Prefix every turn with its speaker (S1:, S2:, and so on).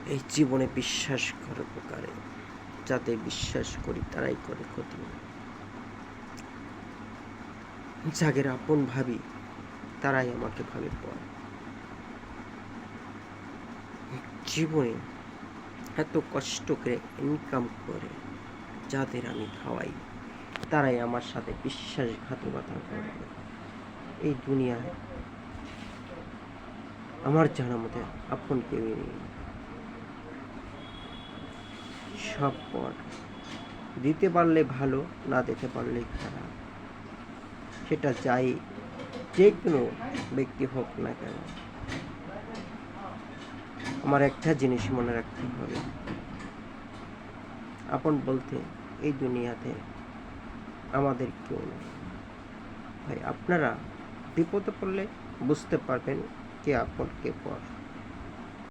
S1: এই জীবনে বিশ্বাস করে উপকারে, যাতে বিশ্বাস করি তারাই করে ক্ষতি। যাদের আপন ভাবি তারাই আমাকে ভাবে পর। জীবনে এত কষ্ট করে ইনকাম করে যাদের আমি খাওয়াই তারাই আমার সাথে বিশ্বাসঘাতকতা করে। এই দুনিয়ায় আমার জানার মতে আপন কেউই নেই। সব পর, দিতে পারলে ভালো, না দিতে পারলে খারাপ। সেটা যাই যে কোনো ব্যক্তি হোক না কেন, আমার একটা জিনিস মনে রাখতে হবে, আপন বলতে এই দুনিয়াতে আমাদের কেউ নেই। ভাই আপনারা বিপদে পড়লে বুঝতে পারবেন কে আপন কে পর।